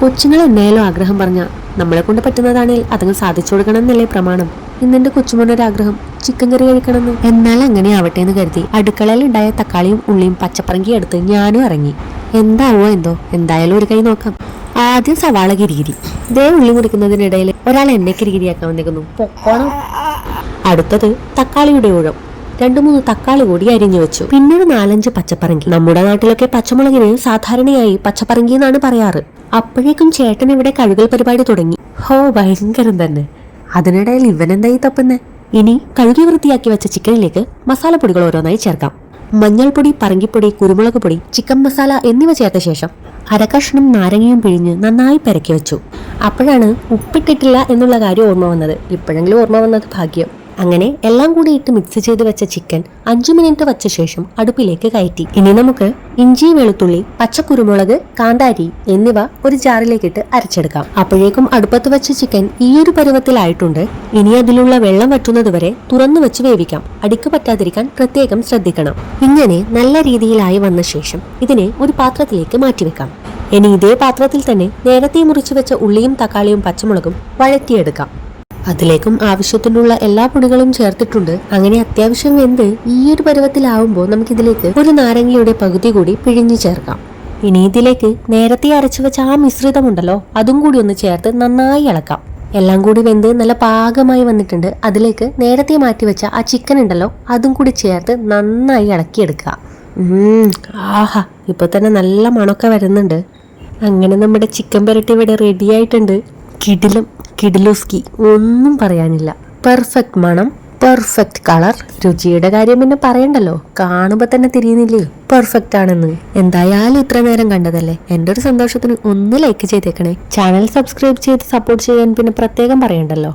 കൊച്ചുങ്ങൾ എന്നായാലും ആഗ്രഹം പറഞ്ഞ നമ്മളെ കൊണ്ട് പറ്റുന്നതാണെങ്കിൽ അതങ്ങ് സാധിച്ചു കൊടുക്കണം എന്നല്ലേ പ്രമാണം. ഇന്നെന്റെ കൊച്ചുമോനൊരാഗ്രഹം ചിക്കൻ കറി കഴിക്കണമെന്ന്. എന്നാൽ അങ്ങനെ ആവട്ടെ എന്ന് കരുതി അടുക്കളയിൽ ഉണ്ടായ തക്കാളിയും ഉള്ളിയും പച്ചപ്പറങ്കി എടുത്ത് ഞാനും ഇറങ്ങി. എന്താവോ എന്തോ, എന്തായാലും ഒരു കൈ നോക്കാം. ആദ്യം സവാള കിരികിരി. ദേ ഉള്ളി മുറിക്കുന്നതിനിടയിൽ ഒരാൾ എന്നെ കിരികിരിയാക്കാൻ വന്നേക്കുന്നു. പൊക്കോണം. അടുത്തത് തക്കാളിയുടെ ഊഴം. 2-3 തക്കാളി കൂടി അരിഞ്ഞു വെച്ചു. പിന്നെ ഒരു 4-5 പച്ചപ്പറങ്കി. നമ്മുടെ നാട്ടിലൊക്കെ പച്ചമുളകിന് സാധാരണയായി പച്ചപ്പറങ്കി എന്നാണ് പറയാറ്. അപ്പോഴേക്കും ചേട്ടൻ ഇവിടെ കഴുകൽ പരിപാടി തുടങ്ങി. ഹോ, ഭയങ്കരം തന്നെ. അതിനിടയിൽ ഇവനെന്തായി തപ്പുന്നെ? ഇനി കഴുകി വൃത്തിയാക്കി വെച്ച ചിക്കനിലേക്ക് മസാലപ്പൊടികൾ ഓരോന്നായി ചേർക്കാം. മഞ്ഞൾപ്പൊടി, പറങ്കിപ്പൊടി, കുരുമുളക് പൊടി, ചിക്കൻ മസാല എന്നിവ ചേർത്ത ശേഷം അരക്കഷ്ണം നാരങ്ങയും പിഴിഞ്ഞ് നന്നായി പെരക്കി വെച്ചു. അപ്പോഴാണ് ഉപ്പിട്ടിട്ടില്ല എന്നുള്ള കാര്യം ഓർമ്മ വന്നത്. ഇപ്പോഴെങ്കിലും ഓർമ്മ വന്നത് ഭാഗ്യം. അങ്ങനെ എല്ലാം കൂടി ഇട്ട് മിക്സ് ചെയ്ത് വെച്ച ചിക്കൻ 5 മിനിറ്റ് വച്ച ശേഷം അടുപ്പിലേക്ക് കയറ്റി. ഇനി നമുക്ക് ഇഞ്ചി, വെളുത്തുള്ളി, പച്ചക്കുരുമുളക്, കാന്താരി എന്നിവ ഒരു ജാറിലേക്കിട്ട് അരച്ചെടുക്കാം. അപ്പോഴേക്കും അടുപ്പത്ത് വെച്ച ചിക്കൻ ഈ ഒരു പരുവത്തിലായിട്ടുണ്ട്. ഇനി അതിലുള്ള വെള്ളം വറ്റുന്നത് വരെ തുറന്നു വെച്ച് വേവിക്കാം. അടിക്ക് പറ്റാതിരിക്കാൻ പ്രത്യേകം ശ്രദ്ധിക്കണം. ഇങ്ങനെ നല്ല രീതിയിലായി വന്ന ശേഷം ഇതിനെ ഒരു പാത്രത്തിലേക്ക് മാറ്റിവെക്കാം. ഇനി ഇതേ പാത്രത്തിൽ തന്നെ നേരത്തെ മുറിച്ചു വെച്ച ഉള്ളിയും തക്കാളിയും പച്ചമുളകും വഴറ്റിയെടുക്കാം. അതിലേക്കും ആവശ്യത്തിനുള്ള എല്ലാ പൊടികളും ചേർത്തിട്ടുണ്ട്. അങ്ങനെ അത്യാവശ്യം വെന്ത് ഈ ഒരു പരുവത്തിലാവുമ്പോൾ നമുക്കിതിലേക്ക് ഒരു നാരങ്ങയുടെ പകുതി കൂടി പിഴിഞ്ഞു ചേർക്കാം. ഇനി ഇതിലേക്ക് നേരത്തെ അരച്ചു വെച്ച ആ മിശ്രിതമുണ്ടല്ലോ, അതും കൂടി ഒന്ന് ചേർത്ത് നന്നായി ഇളക്കാം. എല്ലാം കൂടി വെന്ത് നല്ല പാകമായി വന്നിട്ടുണ്ട്. അതിലേക്ക് നേരത്തെ മാറ്റി വെച്ച ആ ചിക്കൻ ഉണ്ടല്ലോ, അതും കൂടി ചേർത്ത് നന്നായി ഇളക്കിയെടുക്കുക. ആഹാ, ഇപ്പൊ തന്നെ നല്ല മണമൊക്കെ വരുന്നുണ്ട്. അങ്ങനെ നമ്മുടെ ചിക്കൻ പെരട്ടി ഇവിടെ റെഡി ആയിട്ടുണ്ട്. കിടിലുസ്കി, ഒന്നും പറയാനില്ല. പെർഫെക്റ്റ് മണം, പെർഫെക്റ്റ് കളർ. രുചിയുടെ കാര്യം പിന്നെ പറയണ്ടല്ലോ, കാണുമ്പോ തന്നെ തിരിയുന്നില്ലേ പെർഫെക്റ്റ് ആണെന്ന്. എന്തായാലും ഇത്ര നേരം കണ്ടതല്ലേ, എൻ്റെ ഒരു സന്തോഷത്തിന് ഒന്ന് ലൈക്ക് ചെയ്തേക്കണേ. ചാനൽ സബ്സ്ക്രൈബ് ചെയ്ത് സപ്പോർട്ട് ചെയ്യാൻ പിന്നെ പ്രത്യേകം പറയണ്ടല്ലോ.